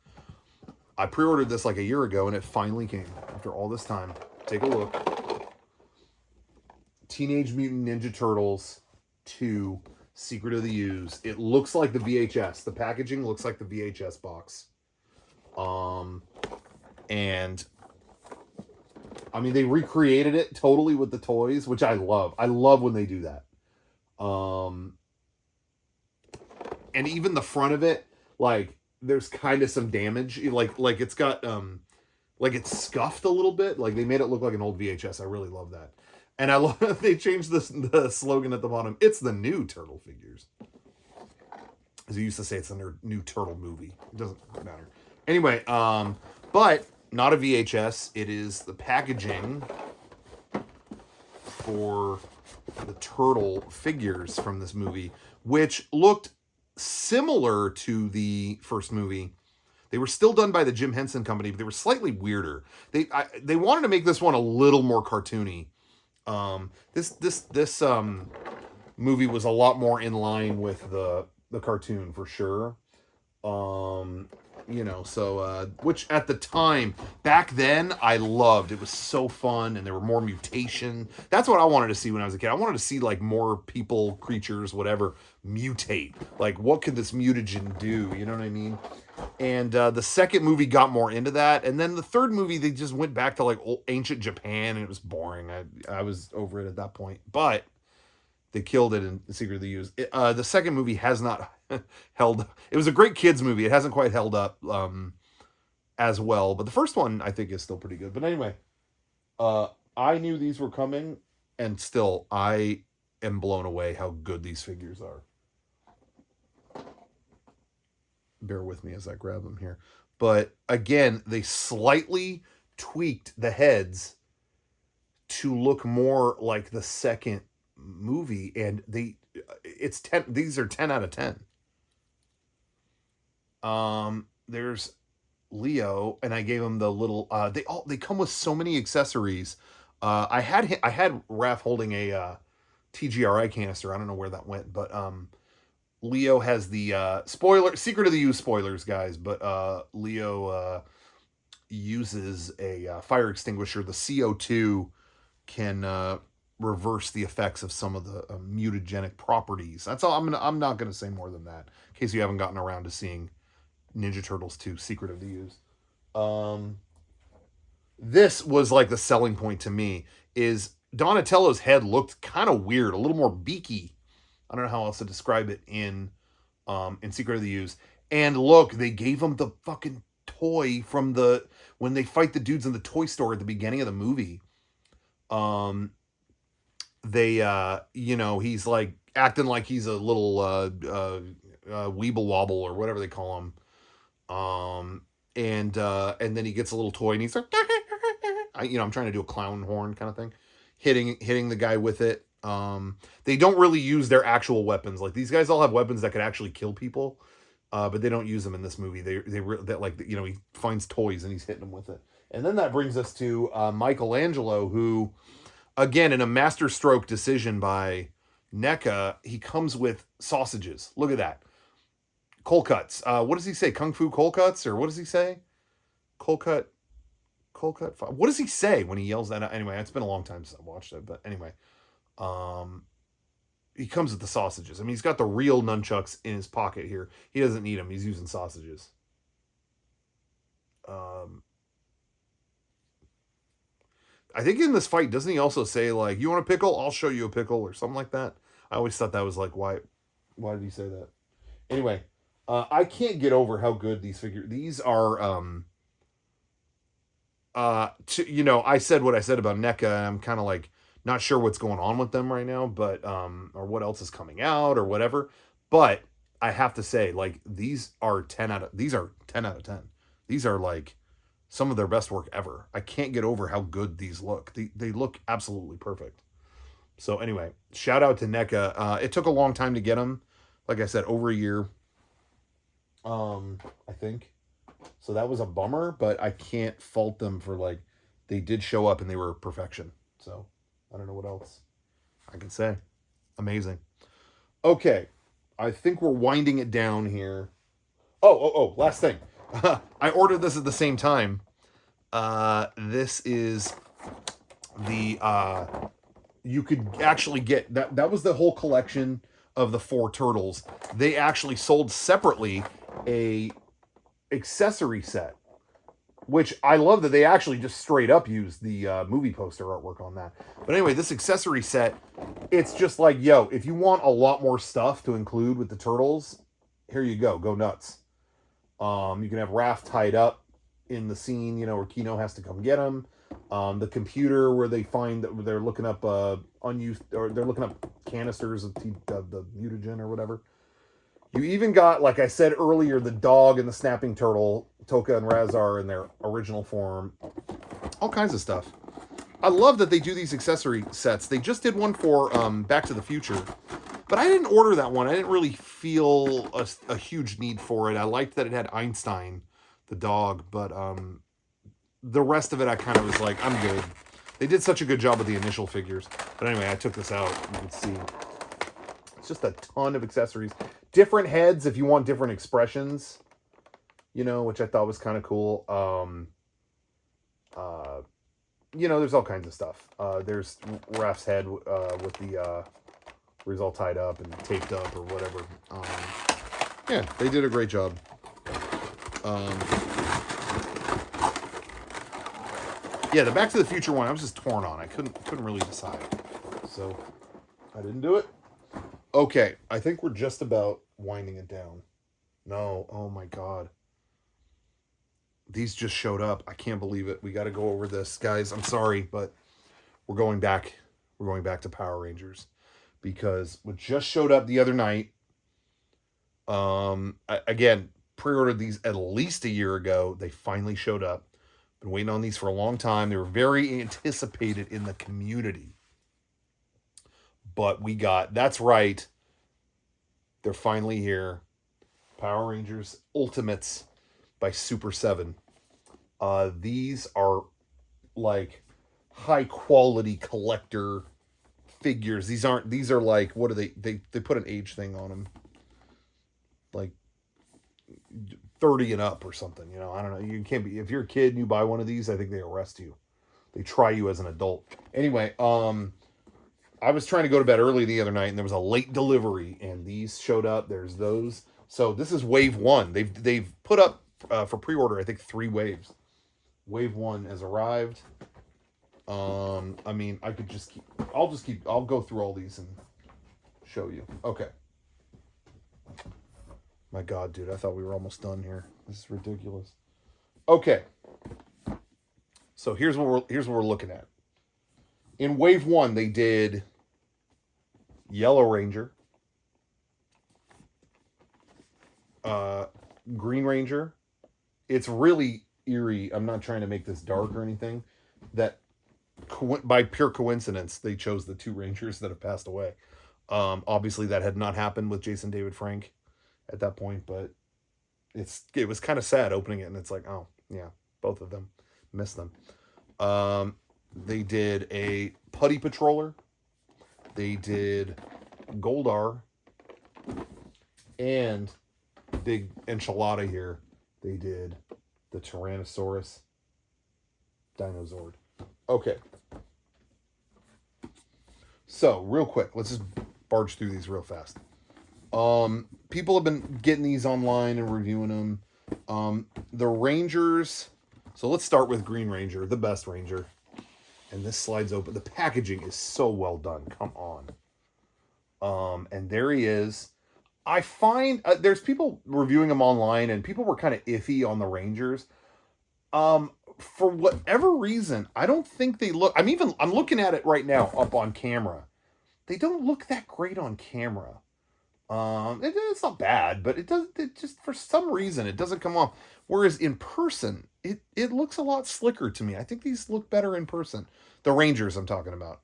I pre-ordered this like a year ago and it finally came after all this time. Take a look. Teenage Mutant Ninja Turtles 2 Secret of the Ooze. It looks like the VHS. The packaging looks like the VHS box. And I mean, they recreated it totally with the toys, which I love. I love when they do that. And even the front of it, like there's kind of some damage, like it's got like it's scuffed a little bit, like they made it look like an old VHS. I really love that. And I love that they changed the slogan at the bottom. It's the new turtle figures, as you used to say. It's the new turtle movie. It doesn't matter anyway. But not a VHS. It is the packaging for the turtle figures from this movie, which looked similar to the first movie. They were still done by the Jim Henson Company, but they were slightly weirder. They wanted to make this one a little more cartoony. This movie was a lot more in line with the cartoon for sure. Which at the time, back then, I loved. It was so fun, and there were more mutation. That's what I wanted to see when I was a kid. I wanted to see, like, more people, creatures, whatever, mutate. Like, what could this mutagen do? You know what I mean? And the second movie got more into that. And then the third movie, they just went back to, like, ancient Japan, and it was boring. I was over it at that point. But they killed it in The Secret of the Ooze. The second movie has not held. It was a great kids movie. It hasn't quite held up as well. But the first one, I think, is still pretty good. But anyway, I knew these were coming, and still, I am blown away how good these figures are. Bear with me as I grab them here. But again, they slightly tweaked the heads to look more like the second movie, and it's 10. These are 10 out of 10. There's Leo, and I gave him the little. They come with so many accessories. I had Raph holding a TGRI canister. I don't know where that went, but Leo has the Secret of the Ooze spoilers, guys. But Leo uses a fire extinguisher. The CO2 can reverse the effects of some of the mutagenic properties. That's all. I'm not gonna say more than that in case you haven't gotten around to seeing Ninja Turtles 2: Secret of the Ooze. This was like the selling point to me. Is Donatello's head looked kind of weird, a little more beaky. I don't know how else to describe it in Secret of the Ooze. And look, they gave him the fucking toy from when they fight the dudes in the toy store at the beginning of the movie. He's like acting like he's a little weeble wobble or whatever they call him. And then he gets a little toy and he's like, I'm trying to do a clown horn kind of thing, hitting the guy with it. They don't really use their actual weapons. Like, these guys all have weapons that could actually kill people, but they don't use them in this movie. He finds toys and he's hitting them with it. And then that brings us to Michelangelo, who, again, in a masterstroke decision by NECA, he comes with sausages. Look at that. Cold cuts. What does he say? Kung Fu cold cuts? Or what does he say? Cold cut. What does he say when he yells that out? Anyway, it's been a long time since I watched it. But anyway, he comes with the sausages. I mean, he's got the real nunchucks in his pocket here. He doesn't need them. He's using sausages. I think in this fight, doesn't he also say, like, you want a pickle? I'll show you a pickle, or something like that? I always thought that was like, why did he say that? Anyway, I can't get over how good these are. I said what I said about NECA, and I'm kind of like not sure what's going on with them right now, but or what else is coming out or whatever. But I have to say, like, these are 10 out of 10. These are like some of their best work ever. I can't get over how good these look. They look absolutely perfect. So anyway, shout out to NECA. It took a long time to get them. Like I said, over a year. I think. So that was a bummer, but I can't fault them for, like, they did show up and they were perfection. So I don't know what else I can say. Amazing. Okay. I think we're winding it down here. Oh, last thing. I ordered this at the same time. This is the, you could actually get, that was the whole collection of the 4 turtles. They actually sold separately a accessory set, which I love that they actually just straight up used the movie poster artwork on that. But anyway, this accessory set, it's just like, yo, if you want a lot more stuff to include with the turtles, here you go nuts. You can have Raph tied up in the scene, where Kino has to come get him. The computer where they find that they're looking up unused, or they're looking up canisters of the mutagen or whatever. You even got, like I said earlier, the dog and the snapping turtle, Toka and Razar, in their original form. All kinds of stuff. I love that they do these accessory sets. They just did one for Back to the Future. But I didn't order that one. I didn't really feel a huge need for it. I liked that it had Einstein, the dog. But the rest of it, I kind of was like, I'm good. They did such a good job with the initial figures. But anyway, I took this out. You can see. It's just a ton of accessories. Different heads if you want different expressions, which I thought was kind of cool. There's all kinds of stuff. There's Raph's head with the where he's all tied up and taped up or whatever. Yeah, they did a great job. Yeah, the Back to the Future one, I was just torn on. I couldn't really decide, so I didn't do it. Okay, I think we're just about winding it down. No, oh my God. These just showed up. I can't believe it. We got to go over this. Guys, I'm sorry, but we're going back. We're going back to Power Rangers. Because what just showed up the other night, again, pre-ordered these at least a year ago. They finally showed up. Been waiting on these for a long time. They were very anticipated in the community. But that's right. They're finally here. Power Rangers Ultimates by Super7. These are like high quality collector figures. These are like, what are they put an age thing on them. Like 30 and up or something, I don't know. You can't be, if you're a kid and you buy one of these, I think they arrest you. They try you as an adult. Anyway, I was trying to go to bed early the other night, and there was a late delivery, and these showed up. There's those. So this is wave one. They've put up for pre-order, I think, 3 waves. Wave one has arrived. I mean, I could just keep. I'll go through all these and show you. Okay. My God, dude, I thought we were almost done here. This is ridiculous. Okay. So here's what we're looking at. In wave one, they did Yellow Ranger, Green Ranger. It's really eerie. I'm not trying to make this dark or anything. That by pure coincidence, they chose the 2 Rangers that have passed away. Obviously, that had not happened with Jason David Frank at that point, but it was kind of sad opening it, and it's like, oh yeah, both of them, missed them. They did a Putty Patroller. They did Goldar, and big enchilada here. They did the Tyrannosaurus Dinozord. Okay. So, real quick, let's just barge through these real fast. People have been getting these online and reviewing them. The Rangers. So let's start with Green Ranger, the best Ranger. And this slides open. The packaging is so well done. Come on. And there he is. I find there's people reviewing them online, and people were kind of iffy on the Rangers. For whatever reason, I don't think they look. I'm looking at it right now up on camera. They don't look that great on camera. It's not bad, but it just for some reason it doesn't come off. Whereas in person, it looks a lot slicker to me. I think these look better in person. The Rangers I'm talking about.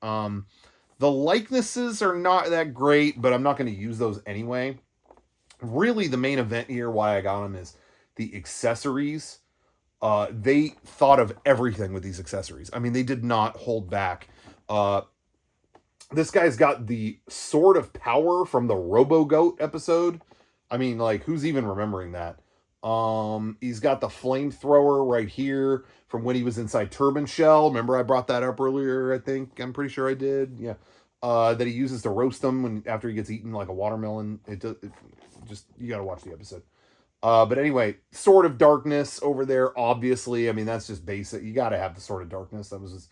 The likenesses are not that great, but I'm not going to use those anyway. Really, the main event here, why I got them, is the accessories. They thought of everything with these accessories. I mean, they did not hold back. This guy's got the Sword of Power from the Robo-Goat episode. I mean, like, who's even remembering that? He's got the flamethrower right here from when he was inside Turban Shell. Remember I brought that up earlier, I think? I'm pretty sure I did. Yeah. That he uses to roast them after he gets eaten like a watermelon. You gotta watch the episode. But anyway, Sword of Darkness over there, obviously. I mean, that's just basic. You gotta have the Sword of Darkness. That was his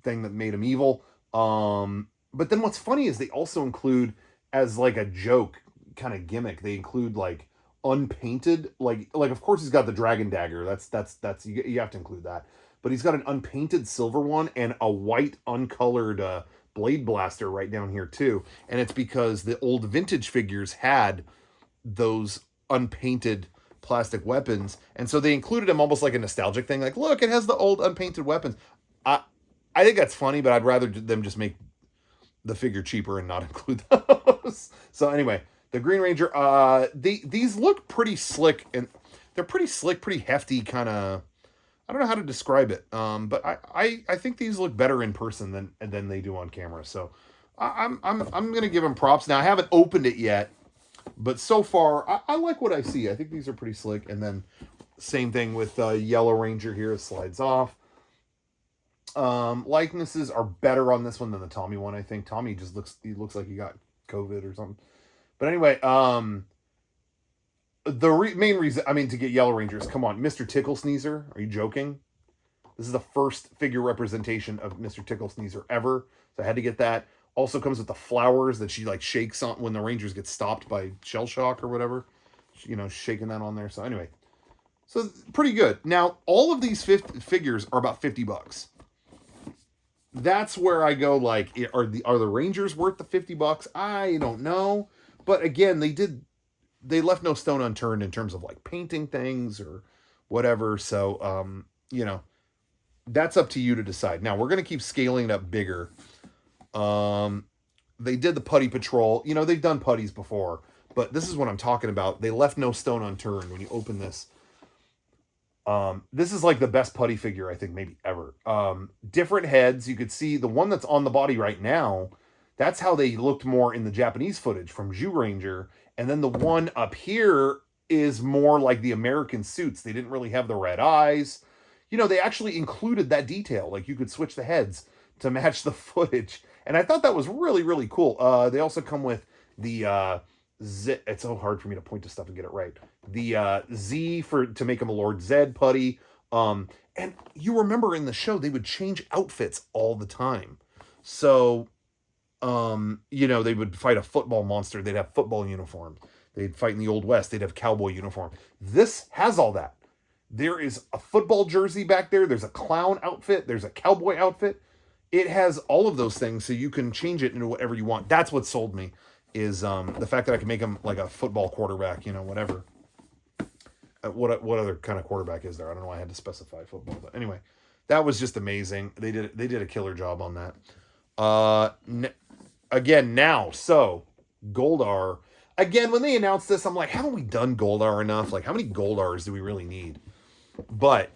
thing that made him evil. But then what's funny is they also include, as like a joke kind of gimmick, they include like unpainted, like of course he's got the dragon dagger. That's you have to include that. But he's got an unpainted silver one and a white uncolored blade blaster right down here too. And it's because the old vintage figures had those unpainted plastic weapons, and so they included him almost like a nostalgic thing. Like, look, it has the old unpainted weapons. I think that's funny, but I'd rather them just make the figure cheaper and not include those. So anyway, the Green Ranger, these look pretty slick, and they're pretty slick, pretty hefty, kind of. I don't know how to describe it, but I think these look better in person than they do on camera. So I'm gonna give them props. Now I haven't opened it yet, but so far I like what I see. I think these are pretty slick. And then same thing with Yellow Ranger here. It slides off. Likenesses are better on this one than the Tommy one. I think Tommy just looks like he got COVID or something. But anyway, the main reason, I mean, to get Yellow Rangers, come on, Mr. Tickle Sneezer, are you joking? This is the first figure representation of Mr. Tickle Sneezer ever, so I had to get that. Also comes with the flowers that she like shakes on when the Rangers get stopped by shell shock or whatever, shaking that on there. So anyway, so pretty good. Now all of these figures are about $50. That's where I go, like, are the Rangers worth the $50? I don't know. But again, they left no stone unturned in terms of like painting things or whatever. So, that's up to you to decide. Now we're going to keep scaling it up bigger. They did the Putty Patrol. They've done putties before, but this is what I'm talking about. They left no stone unturned when you open this. This is like the best putty figure, I think, maybe ever. Different heads. You could see the one that's on the body right now. That's how they looked more in the Japanese footage from Zyuranger. And then the one up here is more like the American suits. They didn't really have the red eyes. They actually included that detail. Like, you could switch the heads to match the footage. And I thought that was really, really cool. They also come with the Z. It's so hard for me to point to stuff and get it right. The Z to make him a Lord Zed putty. And you remember in the show they would change outfits all the time. So, they would fight a football monster. They'd have football uniforms. They'd fight in the Old West. They'd have cowboy uniform. This has all that. There is a football jersey back there. There's a clown outfit. There's a cowboy outfit. It has all of those things, so you can change it into whatever you want. That's what sold me, is the fact that I can make him like a football quarterback, whatever. What other kind of quarterback is there? I don't know why I had to specify football, but anyway, that was just amazing. They did a killer job on that. Again, now, so Goldar. Again, when they announced this, I'm like, haven't we done Goldar enough? Like, how many Goldars do we really need? But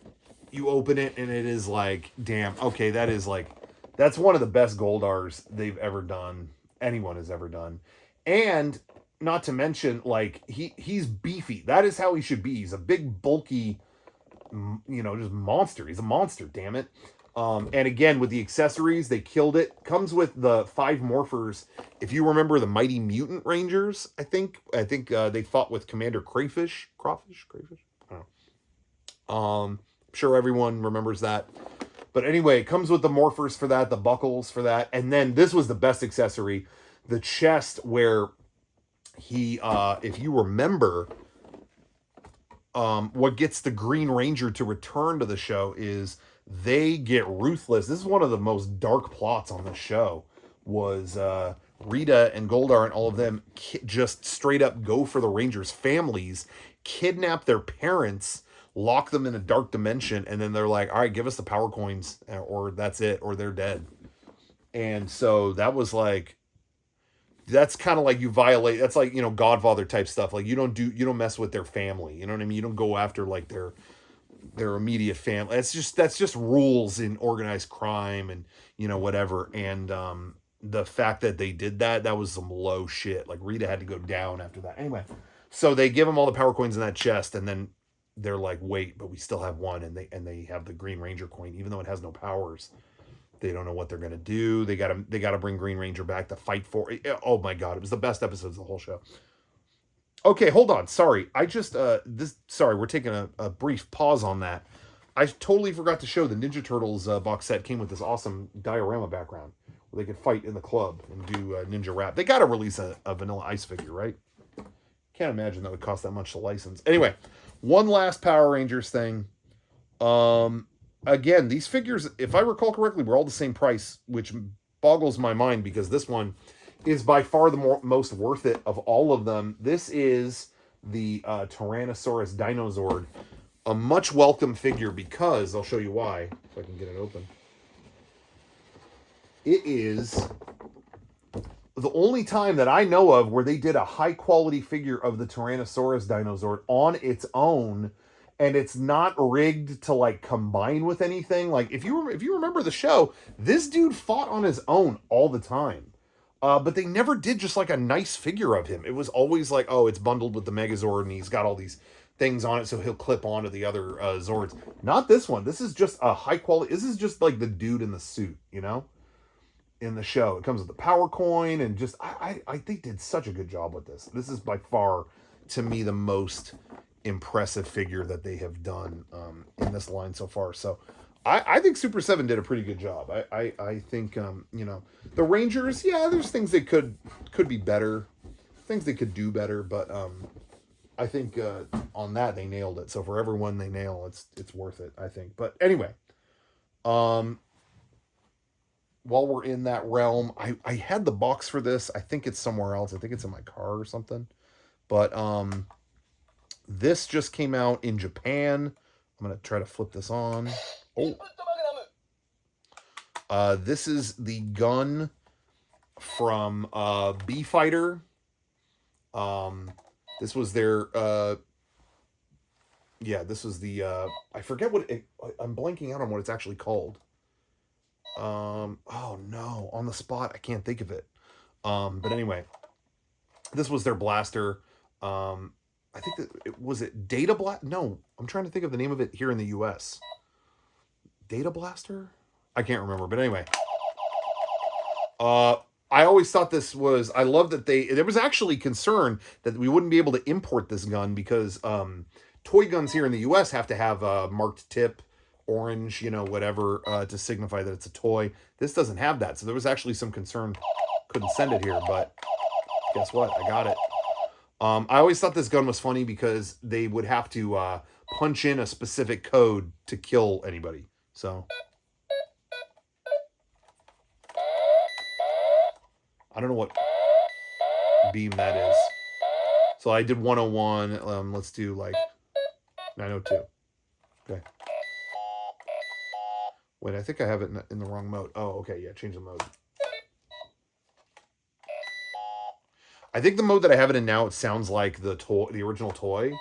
you open it and it is like, damn, okay, that's one of the best Goldars they've ever done, anyone has ever done. And not to mention, like, he's beefy. That is how he should be. He's a big, bulky, just monster. He's a monster, damn it. And again, with the accessories, they killed it. Comes with the 5 morphers. If you remember the Mighty Mutant Rangers, I think they fought with Commander Crayfish. I don't know. I'm sure everyone remembers that. But anyway, it comes with the morphers for that, the buckles for that. And then this was the best accessory. The chest where he, if you remember, what gets the Green Ranger to return to the show is they get ruthless. This is one of the most dark plots on the show, was Rita and Goldar and all of them just straight up go for the Rangers' families, kidnap their parents, lock them in a dark dimension, and then they're like, all right, give us the power coins, or that's it, or they're dead. And so that was like, that's kind of like you violate, that's like, Godfather type stuff. Like you don't mess with their family. You know what I mean? You don't go after like their immediate family. That's just rules in organized crime and, whatever. And, the fact that they did that was some low shit. Like Rita had to go down after that. Anyway, so they give them all the power coins in that chest, and then they're like, wait, but we still have one. And they have the Green Ranger coin, even though it has no powers. They don't know what they're going to do. They got to bring Green Ranger back to fight for it. Oh my God. It was the best episodes of the whole show. Okay, hold on. Sorry. We're taking a brief pause on that. I totally forgot to show the Ninja Turtles box set came with this awesome diorama background where they could fight in the club and do ninja rap. They got to release a Vanilla Ice figure, right? Can't imagine that would cost that much to license. Anyway, one last Power Rangers thing. Again, these figures, if I recall correctly, were all the same price, which boggles my mind because this one is by far the most worth it of all of them. This is the Tyrannosaurus Dinozord. A much welcome figure because, I'll show you why, if I can get it open. It is the only time that I know of where they did a high quality figure of the Tyrannosaurus Dinozord on its own, and it's not rigged to like combine with anything. Like if you remember the show, this dude fought on his own all the time. But they never did just like a nice figure of him. It was always like, oh, it's bundled with the Megazord and he's got all these things on it so he'll clip onto the other Zords. Not this one. This is just a high quality. This is just like the dude in the suit, in the show. It comes with the power coin and just, I think did such a good job with this. This is by far, to me, the most impressive figure that they have done in this line so far. So I think Super 7 did a pretty good job. I think, the Rangers, yeah, there's things they could be better, things they could do better, but I think on that they nailed it. So for everyone they nail, it's worth it, I think. But anyway, while we're in that realm, I had the box for this. I think it's somewhere else. I think it's in my car or something. But this just came out in Japan. I'm going to try to flip this on. Oh. This is the gun from B-Fighter. This was their this was the I forget what I'm blanking out on what it's actually called. Oh no, on the spot I can't think of it. But anyway, this was their blaster. I think that was it Data Blast? No, I'm trying to think of the name of it here in the US. Data Blaster? I can't remember, but anyway. I always thought this was, I love that there was actually concern that we wouldn't be able to import this gun because toy guns here in the US have to have a marked tip, orange, you know, whatever, to signify that it's a toy. This doesn't have that. So there was actually some concern, couldn't send it here, but guess what? I got it. I always thought this gun was funny because they would have to punch in a specific code to kill anybody. So I don't know what beam that is. So I did 101. Let's do like 902. Okay. Wait, I think I have it in the wrong mode. Oh, okay. Yeah, change the mode. I think the mode that I have it in now, it sounds like the original toy.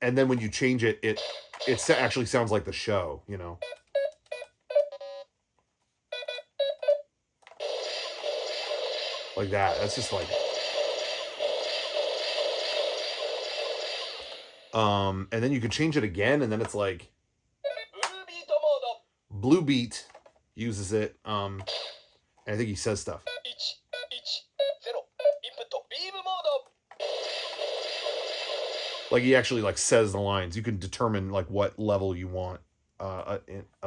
And then when you change it, it actually sounds like the show, you know. Like that. That's just like... and then you could change it again, and then it's like... Blue Beat uses it. And I think he says stuff. Like he actually like says the lines. You can determine like what level you want of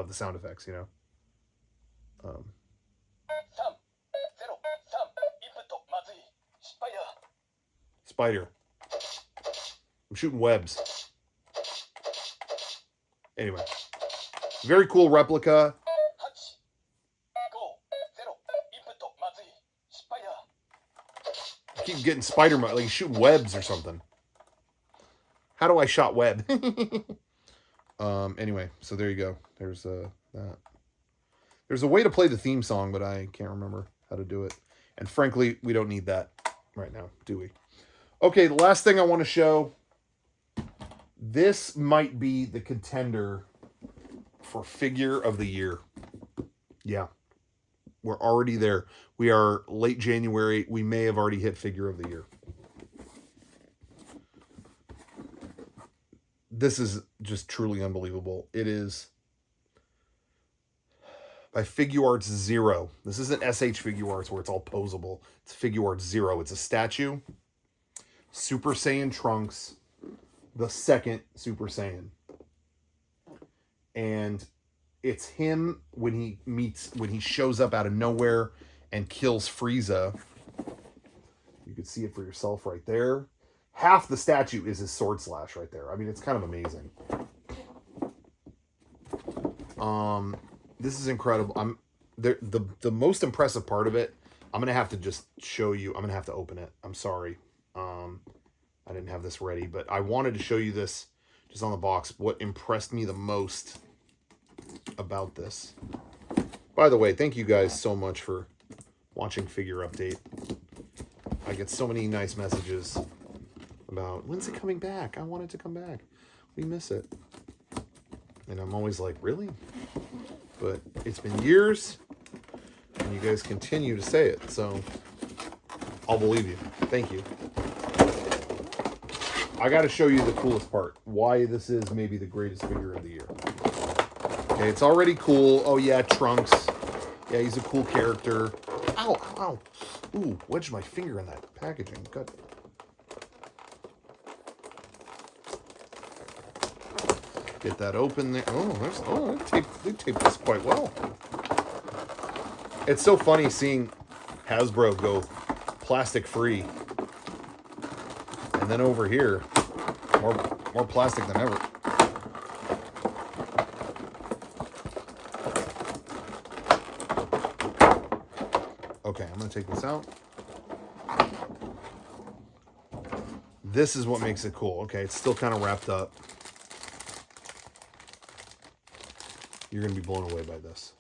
the sound effects, you know. Spider. I'm shooting webs. Anyway. Very cool replica. I keep getting spider mode, like he's shooting webs or something. How do I shot web? Anyway, so there you go. There's that. There's a way to play the theme song, but I can't remember how to do it. And frankly, we don't need that right now, do we? Okay, the last thing I want to show. This might be the contender for figure of the year. Yeah. We're already there. We are late January. We may have already hit figure of the year. This is just truly unbelievable. It is by Figuarts Zero. This isn't SH Figuarts where it's all posable. It's Figuarts Zero. It's a statue. Super Saiyan Trunks, the second Super Saiyan. And it's him when he shows up out of nowhere and kills Frieza. You can see it for yourself right there. Half the statue is his sword slash right there. I mean, it's kind of amazing. This is incredible. The most impressive part of it, I'm gonna have to just show you. I'm gonna have to open it. I'm sorry. I didn't have this ready, but I wanted to show you this just on the box. What impressed me the most about this. By the way, thank you guys so much for watching Figure Update. I get so many nice messages about, when's it coming back? I want it to come back. We miss it. And I'm always like, really? But it's been years, and you guys continue to say it, so I'll believe you. Thank you. I got to show you the coolest part. Why this is maybe the greatest figure of the year. Okay, it's already cool. Oh yeah, Trunks. Yeah, he's a cool character. Ow, ow. Ooh, wedged my finger in that packaging. Good. Get that open there. Oh, they taped this quite well. It's so funny seeing Hasbro go plastic free. And then over here, more plastic than ever. Okay, I'm going to take this out. This is what makes it cool. Okay, it's still kind of wrapped up. You're going to be blown away by this.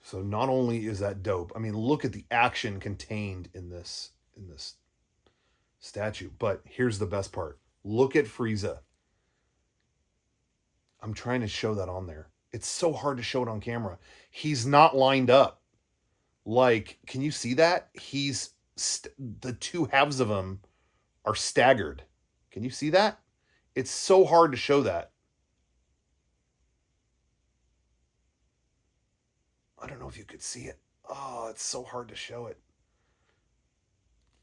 So not only is that dope, I mean, look at the action contained in this statue. But here's the best part. Look at Frieza. I'm trying to show that on there. It's so hard to show it on camera. He's not lined up. Like, can you see that? He's the two halves of him are staggered. Can you see that? It's so hard to show that. if you could see it. Oh, it's so hard to show it.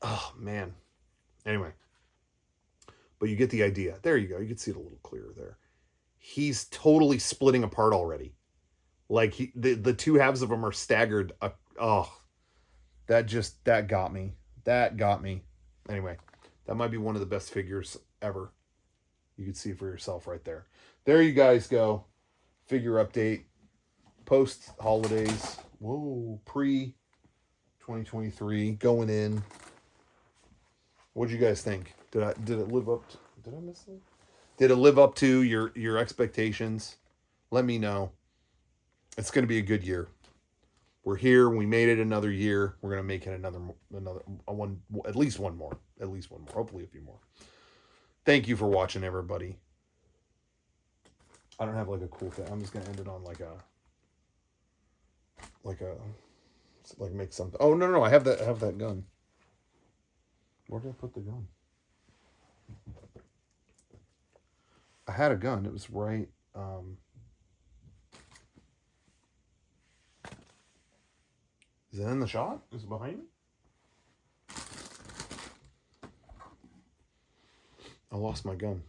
Oh, man. Anyway. But you get the idea. There you go. You can see it a little clearer there. He's totally splitting apart already. Like the two halves of him are staggered. That got me. That got me. Anyway, that might be one of the best figures ever. You can see for yourself right there. There you guys go. Figure update. Post holidays. Whoa, pre 2023 going in. What'd you guys think? Did it live up to, did I miss it? Did it live up to your expectations? Let me know. It's going to be a good year. We're here. We made it another year. We're going to make it another one, at least one more. Hopefully a few more. Thank you for watching, everybody. I don't have like a cool thing. I'm just going to end it on like make something. Oh, no. I have that gun. Where did I put the gun? I had a gun. It was right. Is it in the shot? Is it behind me? I lost my gun.